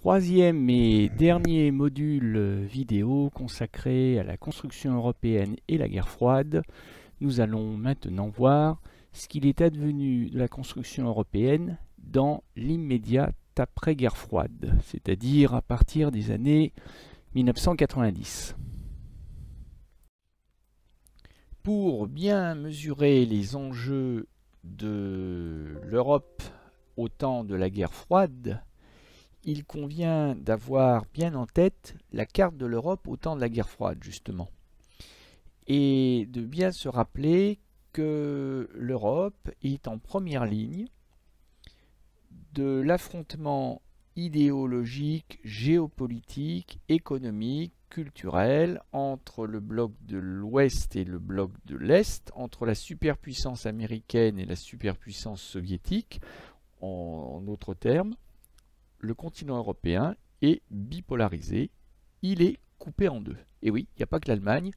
Troisième et dernier module vidéo consacré à la construction européenne et la guerre froide. Nous allons maintenant voir ce qu'il est advenu de la construction européenne dans l'immédiat après-guerre froide, c'est-à-dire à partir des années 1990. Pour bien mesurer les enjeux de l'Europe au temps de la guerre froide, il convient d'avoir bien en tête la carte de l'Europe au temps de la guerre froide, justement. Et de bien se rappeler que l'Europe est en première ligne de l'affrontement idéologique, géopolitique, économique, culturel entre le bloc de l'Ouest et le bloc de l'Est, entre la superpuissance américaine et la superpuissance soviétique. En d'autres termes, le continent européen est bipolarisé, il est coupé en deux. Et oui, il n'y a pas que l'Allemagne,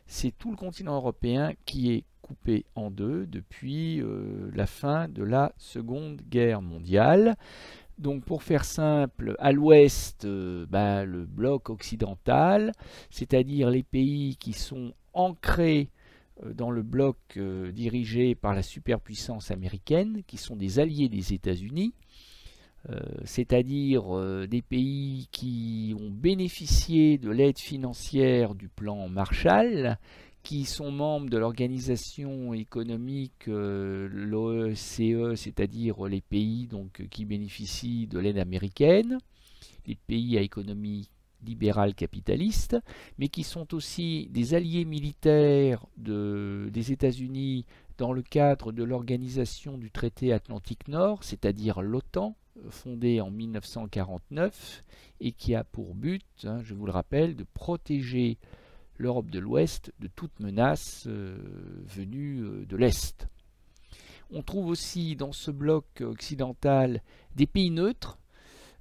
c'est tout le continent européen qui est coupé en deux depuis la fin de la Seconde Guerre mondiale. Donc pour faire simple, à l'ouest, le bloc occidental, c'est-à-dire les pays qui sont ancrés dans le bloc dirigé par la superpuissance américaine, qui sont des alliés des États-Unis, c'est-à-dire des pays qui ont bénéficié de l'aide financière du plan Marshall, qui sont membres de l'organisation économique, l'OCE, c'est-à-dire les pays qui bénéficient de l'aide américaine, les pays à économie libérale capitaliste, mais qui sont aussi des alliés militaires des États-Unis dans le cadre de l'organisation du traité Atlantique Nord, c'est-à-dire l'OTAN, fondée en 1949 et qui a pour but, je vous le rappelle, de protéger l'Europe de l'Ouest de toute menace venue de l'Est. On trouve aussi dans ce bloc occidental des pays neutres,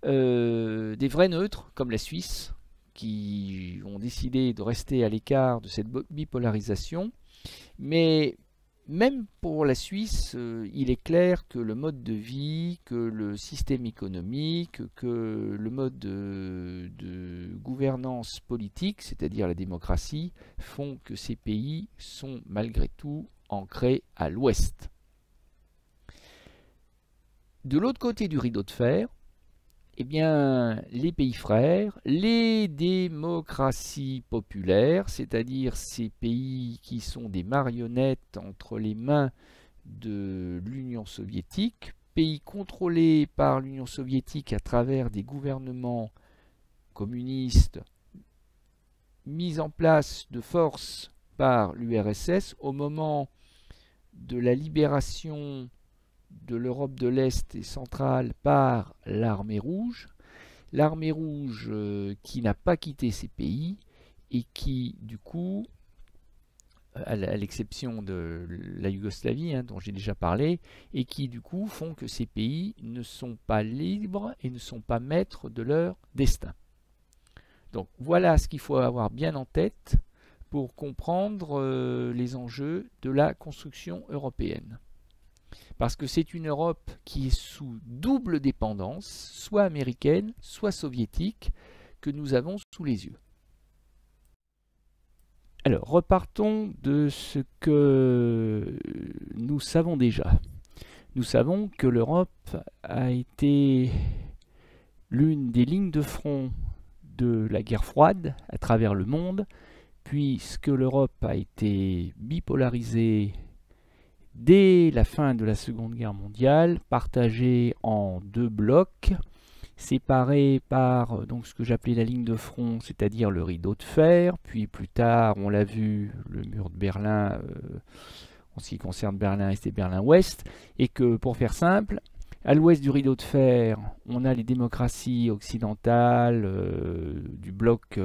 des vrais neutres comme la Suisse, qui ont décidé de rester à l'écart de cette bipolarisation, mais même pour la Suisse, il est clair que le mode de vie, que le système économique, que le mode de gouvernance politique, c'est-à-dire la démocratie, font que ces pays sont malgré tout ancrés à l'ouest. De l'autre côté du rideau de fer, eh bien, les pays frères, les démocraties populaires, c'est-à-dire ces pays qui sont des marionnettes entre les mains de l'Union soviétique, pays contrôlés par l'Union soviétique à travers des gouvernements communistes mis en place de force par l'URSS au moment de la libération de l'Europe de l'Est et centrale par l'armée rouge. L'armée rouge qui n'a pas quitté ces pays et qui, du coup, à l'exception de la Yougoslavie, dont j'ai déjà parlé, et qui, du coup, font que ces pays ne sont pas libres et ne sont pas maîtres de leur destin. Donc voilà ce qu'il faut avoir bien en tête pour comprendre les enjeux de la construction européenne. Parce que c'est une Europe qui est sous double dépendance, soit américaine, soit soviétique, que nous avons sous les yeux. Alors, repartons de ce que nous savons déjà. Nous savons que l'Europe a été l'une des lignes de front de la guerre froide à travers le monde, puisque l'Europe a été bipolarisée dès la fin de la Seconde Guerre mondiale, partagée en deux blocs, séparés par ce que j'appelais la ligne de front, c'est-à-dire le rideau de fer, puis plus tard, on l'a vu, le mur de Berlin, en ce qui concerne Berlin-Est et Berlin-Ouest, et que, pour faire simple, à l'ouest du rideau de fer, on a les démocraties occidentales du bloc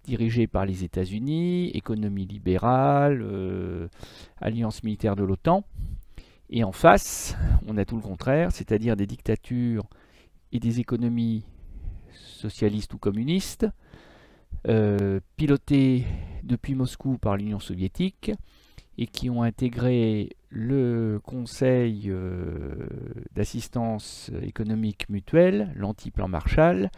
dirigé par les États-Unis, économie libérale, alliance militaire de l'OTAN. Et en face, on a tout le contraire, c'est-à-dire des dictatures et des économies socialistes ou communistes, pilotées depuis Moscou par l'Union soviétique, et qui ont intégré le Conseil d'assistance économique mutuelle, l'anti-plan Marshall,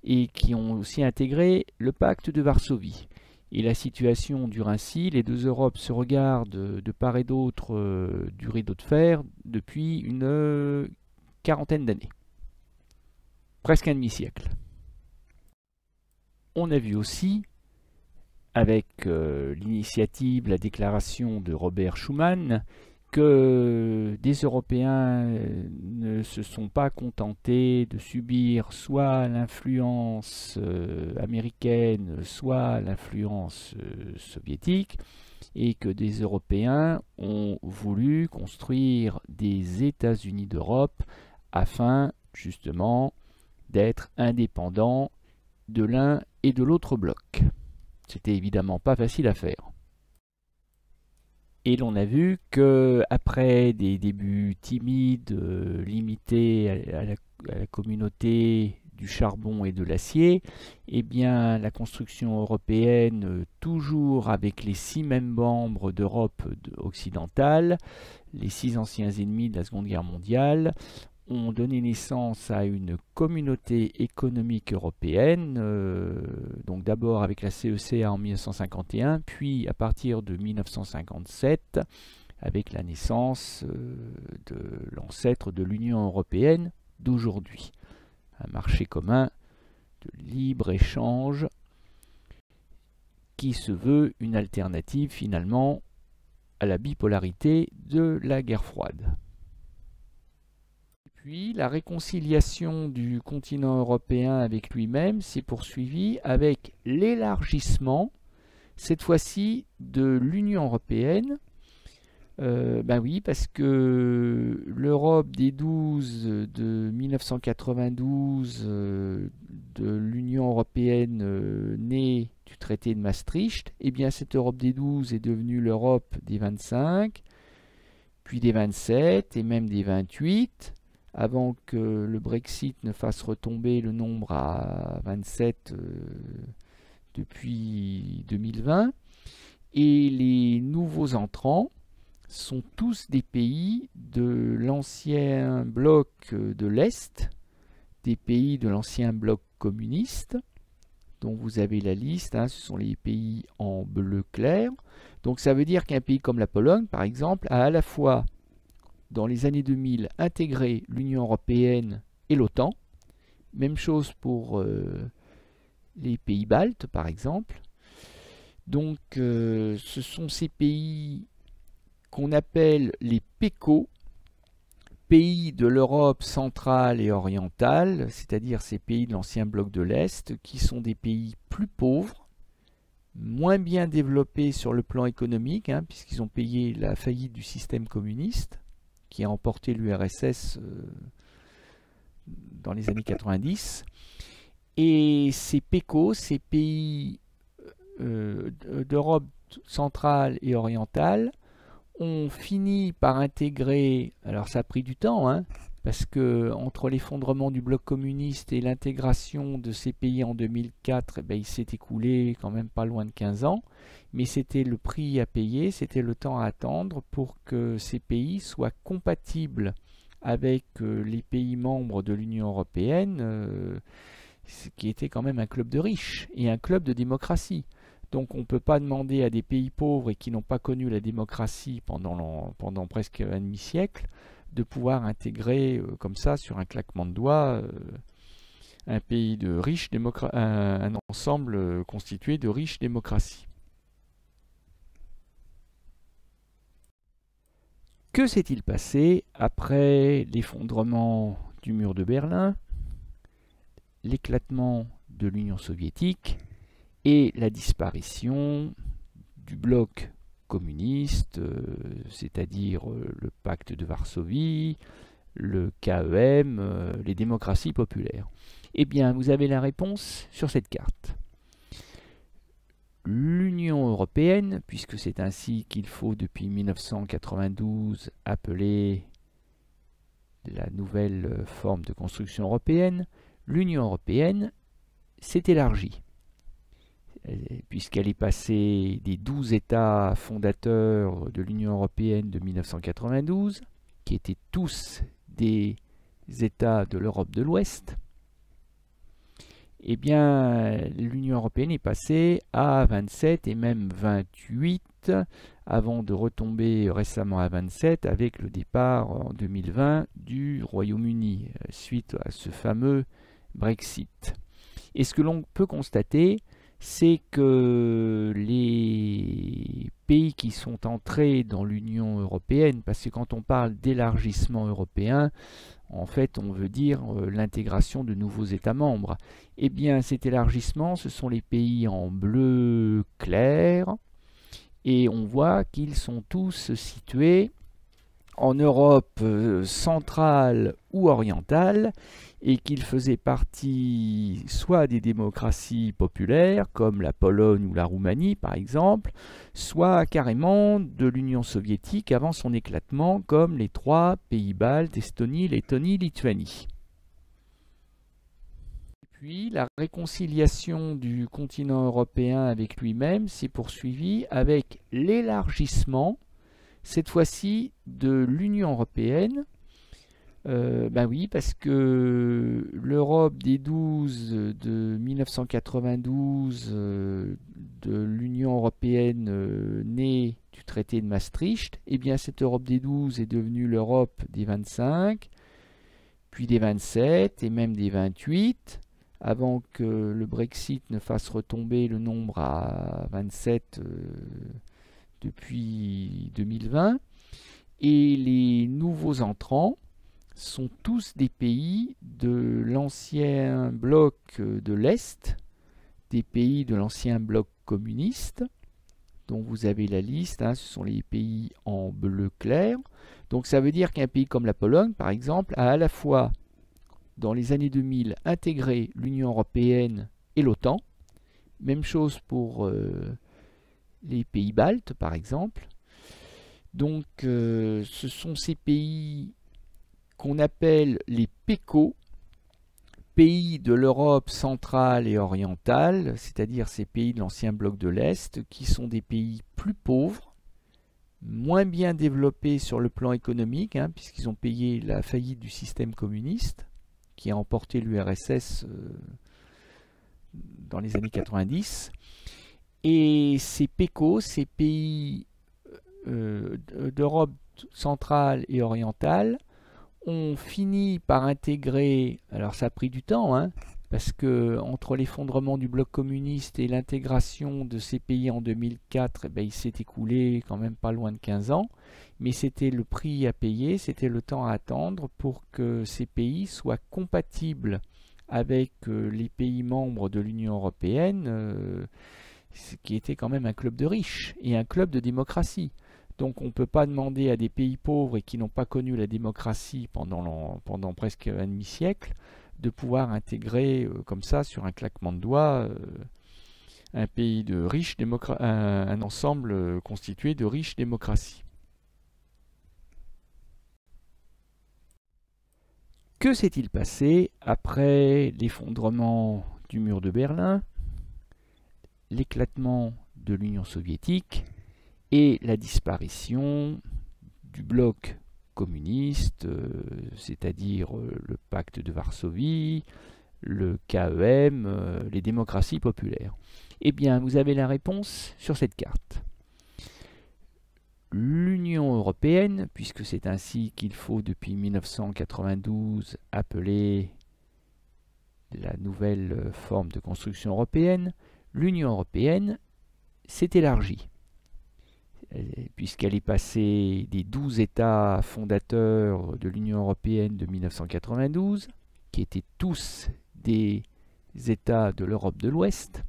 et qui ont aussi intégré le pacte de Varsovie. Et la situation dure ainsi, les deux Europes se regardent de part et d'autre du rideau de fer depuis une quarantaine d'années, presque un demi-siècle. On a vu aussi, avec l'initiative, la déclaration de Robert Schuman, que des Européens ne se sont pas contentés de subir soit l'influence américaine, soit l'influence soviétique, et que des Européens ont voulu construire des États-Unis d'Europe afin justement d'être indépendants de l'un et de l'autre bloc. C'était évidemment pas facile à faire. Et l'on a vu qu'après des débuts timides, limités à la communauté du charbon et de l'acier, eh bien la construction européenne, toujours avec les 6 mêmes membres d'Europe occidentale, les 6 anciens ennemis de la Seconde Guerre mondiale, ont donné naissance à une communauté économique européenne, donc d'abord avec la CECA en 1951, puis à partir de 1957, avec la naissance de l'ancêtre de l'Union européenne d'aujourd'hui. Un marché commun de libre-échange qui se veut une alternative finalement à la bipolarité de la guerre froide. Puis la réconciliation du continent européen avec lui-même s'est poursuivie avec l'élargissement, cette fois-ci de l'Union européenne. Ben oui, parce que l'Europe des 12 de 1992 de l'Union européenne née du traité de Maastricht, eh bien cette Europe des 12 est devenue l'Europe des 25, puis des 27 et même des 28. Avant que le Brexit ne fasse retomber le nombre à 27 depuis 2020. Et les nouveaux entrants sont tous des pays de l'ancien bloc de l'Est, des pays de l'ancien bloc communiste, dont vous avez la liste, hein, ce sont les pays en bleu clair. Donc ça veut dire qu'un pays comme la Pologne, par exemple, a à la fois dans les années 2000, intégrer l'Union européenne et l'OTAN. Même chose pour les pays baltes, par exemple. Donc, ce sont ces pays qu'on appelle les PECO, pays de l'Europe centrale et orientale, c'est-à-dire ces pays de l'ancien bloc de l'Est, qui sont des pays plus pauvres, moins bien développés sur le plan économique, hein, puisqu'ils ont payé la faillite du système communiste, qui a emporté l'URSS dans les années 90. Et ces PECO, ces pays d'Europe centrale et orientale, ont fini par intégrer, alors ça a pris du temps, hein, parce que entre l'effondrement du bloc communiste et l'intégration de ces pays en 2004, eh ben, il s'est écoulé quand même pas loin de 15 ans. Mais c'était le prix à payer, c'était le temps à attendre pour que ces pays soient compatibles avec les pays membres de l'Union européenne, qui était quand même un club de riches et un club de démocratie. Donc on ne peut pas demander à des pays pauvres et qui n'ont pas connu la démocratie pendant presque un demi-siècle de pouvoir intégrer comme ça, sur un claquement de doigts, un pays de riches un ensemble constitué de riches démocraties. Que s'est-il passé après l'effondrement du mur de Berlin, l'éclatement de l'Union soviétique et la disparition du bloc communiste, c'est-à-dire le pacte de Varsovie, le KEM, les démocraties populaires? Eh bien, vous avez la réponse sur cette carte. L'Union européenne, puisque c'est ainsi qu'il faut depuis 1992 appeler la nouvelle forme de construction européenne, l'Union européenne s'est élargie. puisqu'elle est passée des 12 États fondateurs de l'Union européenne de 1992, qui étaient tous des États de l'Europe de l'Ouest, eh bien, l'Union européenne est passée à 27 et même 28, avant de retomber récemment à 27 avec le départ en 2020 du Royaume-Uni, suite à ce fameux Brexit. Et ce que l'on peut constater, c'est que les pays qui sont entrés dans l'Union européenne, parce que quand on parle d'élargissement européen, en fait, on veut dire l'intégration de nouveaux États membres. Eh bien, cet élargissement, ce sont les pays en bleu clair, et on voit qu'ils sont tous situés en Europe centrale ou orientale, et qu'ils faisaient partie soit des démocraties populaires, comme la Pologne ou la Roumanie par exemple, soit carrément de l'Union soviétique avant son éclatement, comme les trois pays baltes, Estonie, Lettonie, Lituanie. Puis la réconciliation du continent européen avec lui-même s'est poursuivie avec l'élargissement, cette fois-ci de l'Union européenne. Ben oui, parce que l'Europe des 12 de 1992 de l'Union européenne née du traité de Maastricht, eh bien cette Europe des 12 est devenue l'Europe des 25, puis des 27 et même des 28, avant que le Brexit ne fasse retomber le nombre à 27 depuis 2020. Et les nouveaux entrants sont tous des pays de l'ancien bloc de l'Est, des pays de l'ancien bloc communiste, dont vous avez la liste, ce sont les pays en bleu clair. Donc ça veut dire qu'un pays comme la Pologne, par exemple, a à la fois, dans les années 2000, intégré l'Union européenne et l'OTAN. Même chose pour les pays baltes, par exemple. Donc ce sont ces pays qu'on appelle les PECO, pays de l'Europe centrale et orientale, c'est-à-dire ces pays de l'ancien bloc de l'Est, qui sont des pays plus pauvres, moins bien développés sur le plan économique, puisqu'ils ont payé la faillite du système communiste, qui a emporté l'URSS dans les années 90. Et ces PECO, ces pays d'Europe centrale et orientale, ont fini par intégrer, alors ça a pris du temps, parce que entre l'effondrement du bloc communiste et l'intégration de ces pays en 2004, il s'est écoulé quand même pas loin de 15 ans, mais c'était le prix à payer, c'était le temps à attendre pour que ces pays soient compatibles avec les pays membres de l'Union européenne, qui était quand même un club de riches et un club de démocratie. Donc on ne peut pas demander à des pays pauvres et qui n'ont pas connu la démocratie pendant presque un demi-siècle de pouvoir intégrer comme ça, sur un claquement de doigts, un pays de riches un ensemble constitué de riches démocraties. Que s'est-il passé après l'effondrement du mur de Berlin, l'éclatement de l'Union soviétique et la disparition du bloc communiste, c'est-à-dire le pacte de Varsovie, le KEM, les démocraties populaires? Eh bien, vous avez la réponse sur cette carte. L'Union européenne, puisque c'est ainsi qu'il faut depuis 1992 appeler la nouvelle forme de construction européenne, l'Union européenne s'est élargie, puisqu'elle est passée des 12 États fondateurs de l'Union européenne de 1992, qui étaient tous des États de l'Europe de l'Ouest.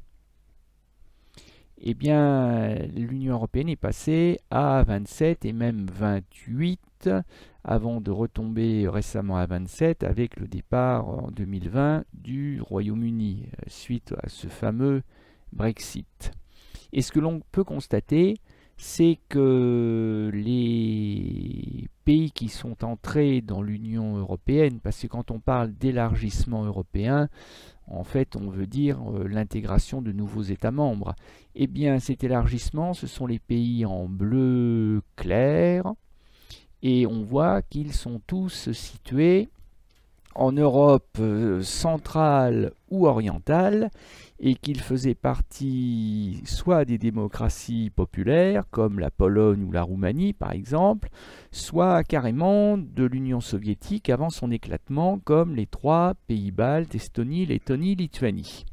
Eh bien, l'Union européenne est passée à 27 et même 28, avant de retomber récemment à 27 avec le départ en 2020 du Royaume-Uni, suite à ce fameux Brexit. Et ce que l'on peut constater, c'est que les pays qui sont entrés dans l'Union européenne, parce que quand on parle d'élargissement européen, en fait, on veut dire l'intégration de nouveaux États membres. Eh bien, cet élargissement, ce sont les pays en bleu clair, et on voit qu'ils sont tous situés en Europe centrale ou orientale, et qu'ils faisaient partie soit des démocraties populaires, comme la Pologne ou la Roumanie par exemple, soit carrément de l'Union soviétique avant son éclatement, comme les trois pays baltes, Estonie, Lettonie, Lituanie.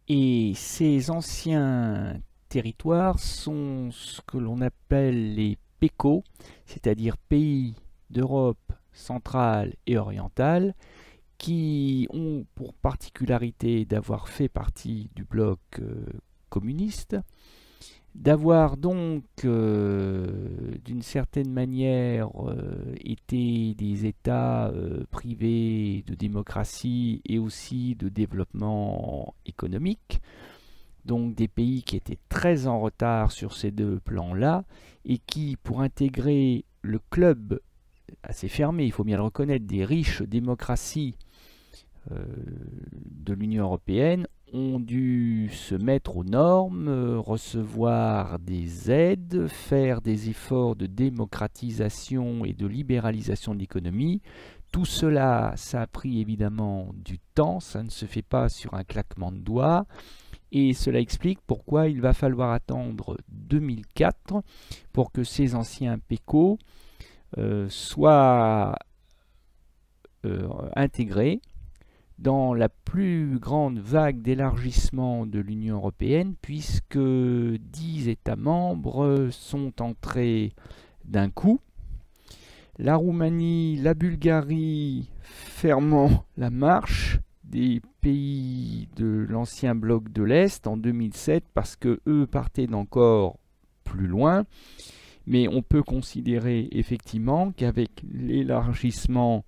Et ces anciens territoires sont ce que l'on appelle les PECO, c'est-à-dire pays d'Europe centrale et orientale, qui ont pour particularité d'avoir fait partie du bloc communiste, d'avoir donc d'une certaine manière été des États privés de démocratie et aussi de développement économique, donc des pays qui étaient très en retard sur ces deux plans-là et qui, pour intégrer le club assez fermé, il faut bien le reconnaître, des riches démocraties de l'Union européenne, ont dû se mettre aux normes, recevoir des aides, faire des efforts de démocratisation et de libéralisation de l'économie. Tout cela, ça a pris évidemment du temps, ça ne se fait pas sur un claquement de doigts, et cela explique pourquoi il va falloir attendre 2004 pour que ces anciens PECO soient intégrés dans la plus grande vague d'élargissement de l'Union européenne, puisque 10 États membres sont entrés d'un coup. La Roumanie, la Bulgarie fermant la marche des pays de l'ancien bloc de l'Est en 2007, parce que eux partaient d'encore plus loin. Mais on peut considérer effectivement qu'avec l'élargissement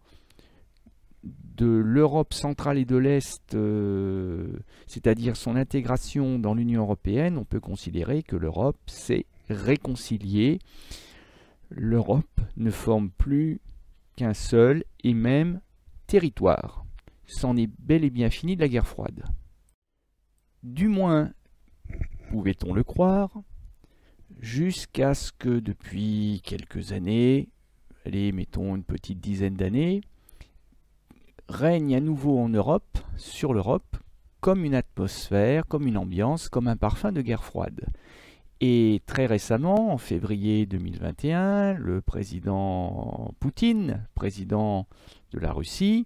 de l'Europe centrale et de l'Est, c'est-à-dire son intégration dans l'Union européenne, on peut considérer que l'Europe s'est réconciliée. L'Europe ne forme plus qu'un seul et même territoire. C'en est bel et bien fini de la guerre froide. Du moins, pouvait-on le croire, jusqu'à ce que depuis quelques années, allez, mettons une petite dizaine d'années, règne à nouveau en Europe, sur l'Europe, comme une atmosphère, comme une ambiance, comme un parfum de guerre froide. Et très récemment, en février 2021, le président Poutine, président de la Russie,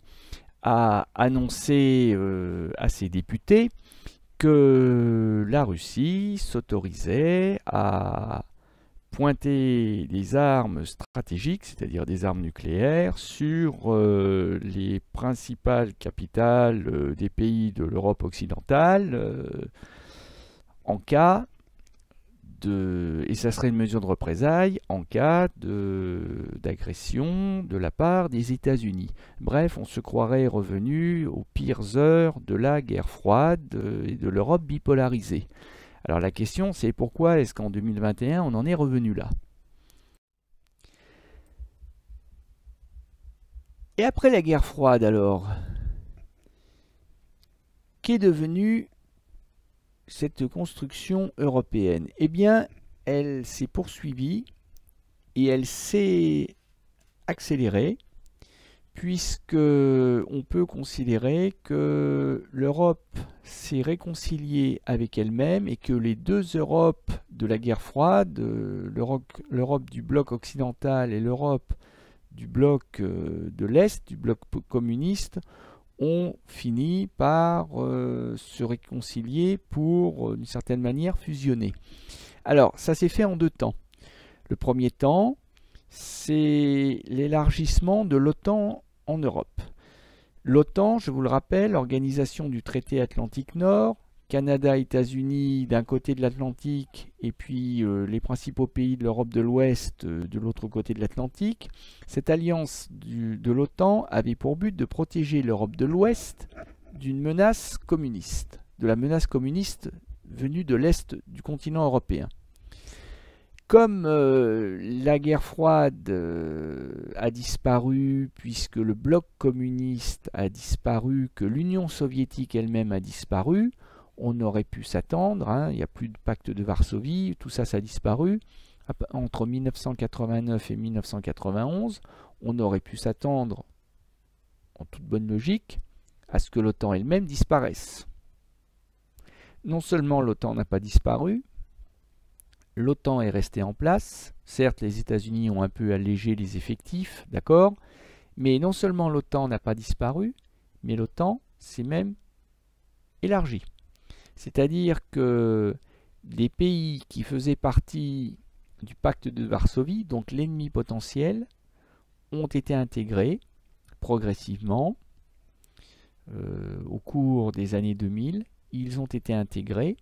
a annoncé à ses députés que la Russie s'autorisait à pointer des armes stratégiques, c'est-à-dire des armes nucléaires, sur les principales capitales des pays de l'Europe occidentale en cas et ça serait une mesure de représailles en cas d'agression de la part des États-Unis. Bref, on se croirait revenu aux pires heures de la guerre froide et de l'Europe bipolarisée. Alors la question, c'est pourquoi est-ce qu'en 2021, on en est revenu là? Et après la guerre froide, alors, qu'est devenue cette construction européenne? Eh bien, elle s'est poursuivie et elle s'est accélérée, puisque on peut considérer que l'Europe s'est réconciliée avec elle-même et que les deux Europes de la guerre froide, l'Europe du bloc occidental et l'Europe du bloc de l'Est, du bloc communiste, ont fini par se réconcilier pour, d'une certaine manière, fusionner. Alors, ça s'est fait en deux temps. Le premier temps, c'est l'élargissement de l'OTAN en Europe. L'OTAN, je vous le rappelle, organisation du traité Atlantique Nord, Canada, États-Unis d'un côté de l'Atlantique et puis les principaux pays de l'Europe de l'Ouest de l'autre côté de l'Atlantique. Cette alliance de l'OTAN avait pour but de protéger l'Europe de l'Ouest d'une menace communiste, de la menace communiste venus de l'Est du continent européen. Comme la guerre froide a disparu, puisque le bloc communiste a disparu, que l'Union soviétique elle-même a disparu, on aurait pu s'attendre, hein, il n'y a plus de pacte de Varsovie, tout ça, ça a disparu. Entre 1989 et 1991, on aurait pu s'attendre, en toute bonne logique, à ce que l'OTAN elle-même disparaisse. Non seulement l'OTAN n'a pas disparu, l'OTAN est restée en place. Certes, les États-Unis ont un peu allégé les effectifs, d'accord, mais non seulement l'OTAN n'a pas disparu, mais l'OTAN s'est même élargie. C'est-à-dire que les pays qui faisaient partie du pacte de Varsovie, donc l'ennemi potentiel, ont été intégrés progressivement au cours des années 2000. Ils ont été intégrés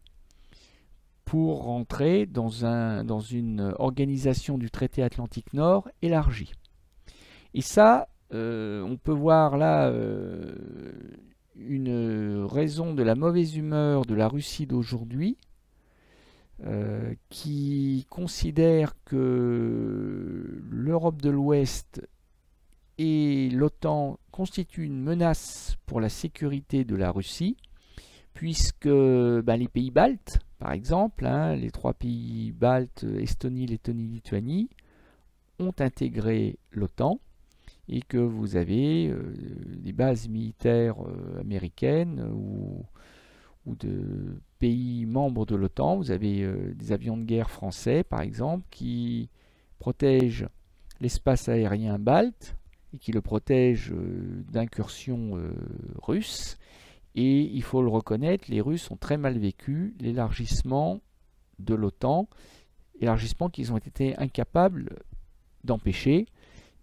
pour rentrer dans une organisation du traité Atlantique Nord élargie. Et ça, on peut voir là une raison de la mauvaise humeur de la Russie d'aujourd'hui, qui considère que l'Europe de l'Ouest et l'OTAN constituent une menace pour la sécurité de la Russie, puisque les pays baltes, par exemple, hein, les 3 pays baltes, Estonie, Lettonie, Lituanie, ont intégré l'OTAN, et que vous avez des bases militaires américaines ou de pays membres de l'OTAN. Vous avez des avions de guerre français, par exemple, qui protègent l'espace aérien balte et qui le protègent d'incursions russes. Et il faut le reconnaître, les Russes ont très mal vécu l'élargissement de l'OTAN, élargissement qu'ils ont été incapables d'empêcher,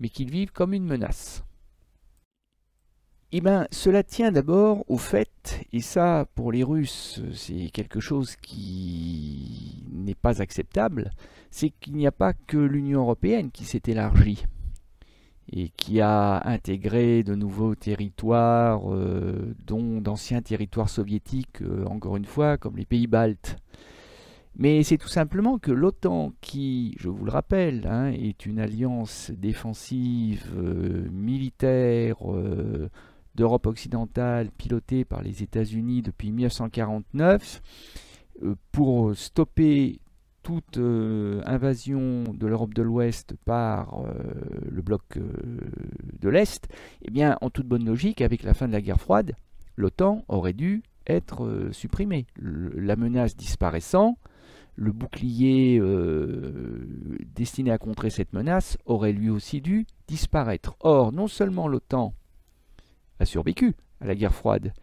mais qu'ils vivent comme une menace. Eh bien, cela tient d'abord au fait, et ça pour les Russes c'est quelque chose qui n'est pas acceptable, c'est qu'il n'y a pas que l'Union européenne qui s'est élargie et qui a intégré de nouveaux territoires, dont d'anciens territoires soviétiques, encore une fois, comme les pays baltes. Mais c'est tout simplement que l'OTAN, qui, je vous le rappelle, hein, est une alliance défensive militaire d'Europe occidentale pilotée par les États-Unis depuis 1949, pour stopper toute invasion de l'Europe de l'Ouest par le bloc de l'Est, eh bien, en toute bonne logique, avec la fin de la guerre froide, l'OTAN aurait dû être supprimée. La menace disparaissant, le bouclier destiné à contrer cette menace aurait lui aussi dû disparaître. Or, non seulement l'OTAN a survécu à la guerre froide,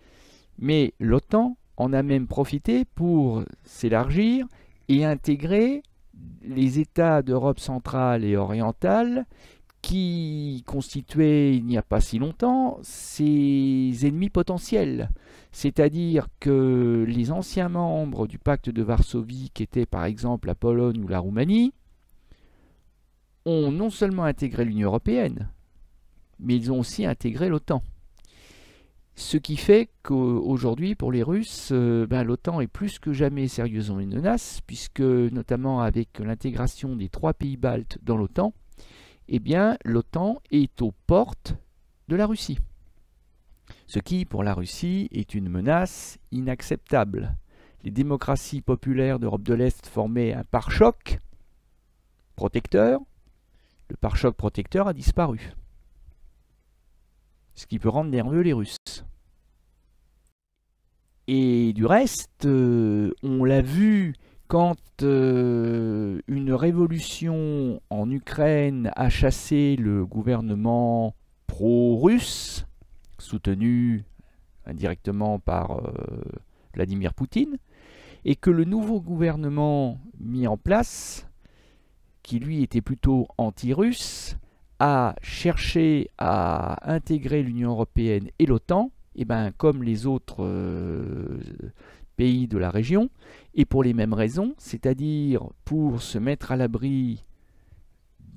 mais l'OTAN en a même profité pour s'élargir et intégrer les États d'Europe centrale et orientale qui constituaient, il n'y a pas si longtemps, ses ennemis potentiels. C'est-à-dire que les anciens membres du pacte de Varsovie, qui étaient par exemple la Pologne ou la Roumanie, ont non seulement intégré l'Union européenne, mais ils ont aussi intégré l'OTAN. Ce qui fait qu'aujourd'hui, pour les Russes, l'OTAN est plus que jamais sérieusement une menace, puisque notamment avec l'intégration des 3 pays baltes dans l'OTAN, eh bien, l'OTAN est aux portes de la Russie. Ce qui, pour la Russie, est une menace inacceptable. Les démocraties populaires d'Europe de l'Est formaient un pare-choc protecteur. Le pare-choc protecteur a disparu. Ce qui peut rendre nerveux les Russes. Et du reste, on l'a vu quand une révolution en Ukraine a chassé le gouvernement pro-russe, soutenu indirectement par Vladimir Poutine, et que le nouveau gouvernement mis en place, qui lui était plutôt anti-russe, a cherché à intégrer l'Union européenne et l'OTAN, et comme les autres pays de la région, et pour les mêmes raisons, c'est-à-dire pour se mettre à l'abri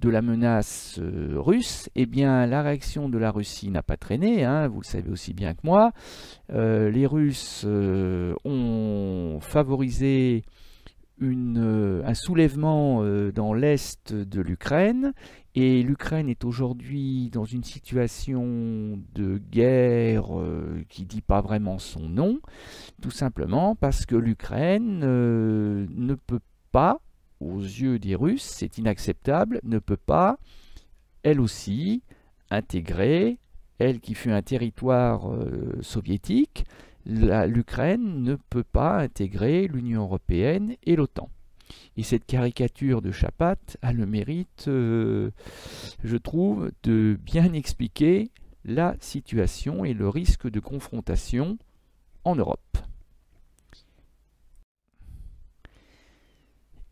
de la menace russe, eh bien la réaction de la Russie n'a pas traîné, hein, vous le savez aussi bien que moi. Les Russes ont favorisé un soulèvement dans l'est de l'Ukraine, et l'Ukraine est aujourd'hui dans une situation de guerre qui ne dit pas vraiment son nom, tout simplement parce que l'Ukraine ne peut pas, aux yeux des Russes, c'est inacceptable, ne peut pas, elle aussi, intégrer, elle qui fut un territoire soviétique, l'Ukraine ne peut pas intégrer l'Union européenne et l'OTAN. Et cette caricature de Chapat a le mérite, je trouve, de bien expliquer la situation et le risque de confrontation en Europe.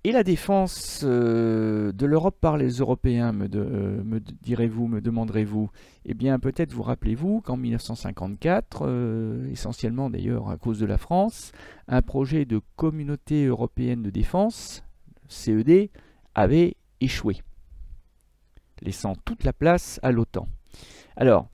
Et la défense de l'Europe par les Européens, me direz-vous, me demanderez-vous. Eh bien, peut-être vous rappelez-vous qu'en 1954, essentiellement d'ailleurs à cause de la France, un projet de communauté européenne de défense, CED, avait échoué, laissant toute la place à l'OTAN. Alors,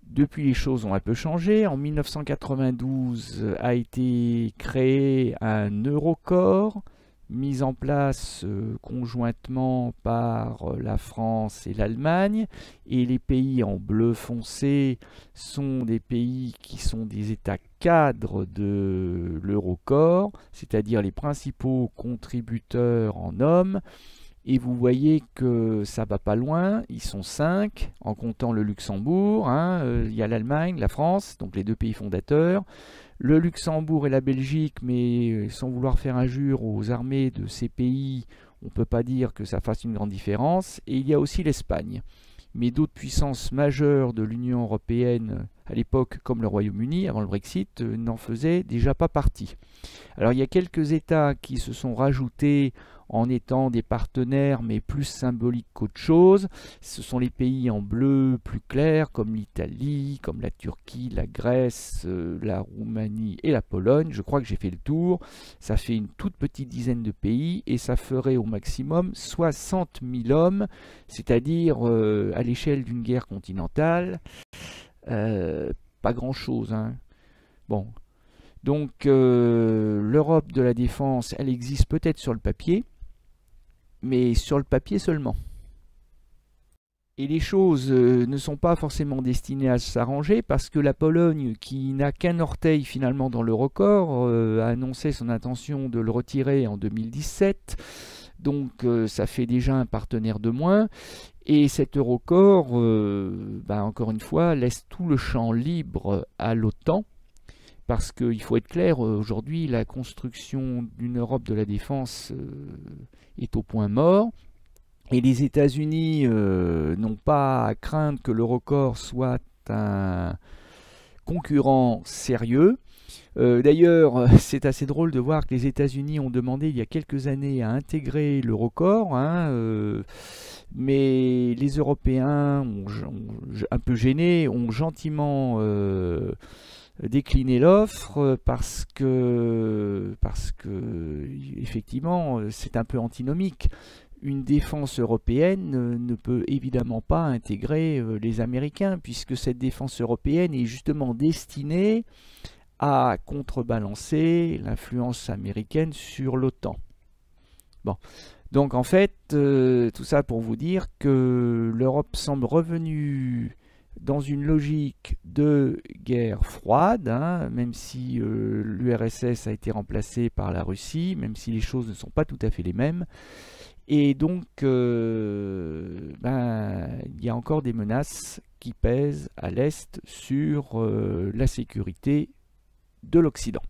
depuis les choses ont un peu changé. En 1992 a été créé un Eurocorps, mis en place conjointement par la France et l'Allemagne, et les pays en bleu foncé sont des pays qui sont des États cadres de l'Eurocorps, c'est-à-dire les principaux contributeurs en hommes. Et vous voyez que ça va pas loin, ils sont 5, en comptant le Luxembourg, hein, il y a l'Allemagne, la France, donc les deux pays fondateurs, le Luxembourg et la Belgique, mais sans vouloir faire injure aux armées de ces pays, on ne peut pas dire que ça fasse une grande différence, et il y a aussi l'Espagne. Mais d'autres puissances majeures de l'Union européenne à l'époque, comme le Royaume-Uni, avant le Brexit, n'en faisaient déjà pas partie. Alors il y a quelques États qui se sont rajoutés en étant des partenaires, mais plus symboliques qu'autre chose. Ce sont les pays en bleu plus clair, comme l'Italie, comme la Turquie, la Grèce, la Roumanie et la Pologne. Je crois que j'ai fait le tour. Ça fait une toute petite dizaine de pays, et ça ferait au maximum 60 000 hommes, c'est-à-dire à l'échelle d'une guerre continentale. Pas grand-chose, hein. Bon. Donc l'Europe de la défense, elle existe peut-être sur le papier, mais sur le papier seulement. Et les choses ne sont pas forcément destinées à s'arranger, parce que la Pologne, qui n'a qu'un orteil finalement dans l'Eurocorps, a annoncé son intention de le retirer en 2017. Donc ça fait déjà un partenaire de moins. Et cet Eurocorps, encore une fois, laisse tout le champ libre à l'OTAN. Parce qu'il faut être clair, aujourd'hui, la construction d'une Europe de la défense est au point mort. Et les États-Unis n'ont pas à craindre que l'Eurocorps soit un concurrent sérieux. D'ailleurs, c'est assez drôle de voir que les États-Unis ont demandé il y a quelques années à intégrer l'Eurocorps, hein, mais les Européens, un peu gênés, ont gentiment décliner l'offre parce que effectivement c'est un peu antinomique. Une défense européenne ne peut évidemment pas intégrer les Américains, puisque cette défense européenne est justement destinée à contrebalancer l'influence américaine sur l'OTAN. Bon. Donc en fait, tout ça pour vous dire que l'Europe semble revenue dans une logique de guerre froide, hein, même si l'URSS a été remplacée par la Russie, même si les choses ne sont pas tout à fait les mêmes. Et donc, il y a encore des menaces qui pèsent à l'Est sur la sécurité de l'Occident.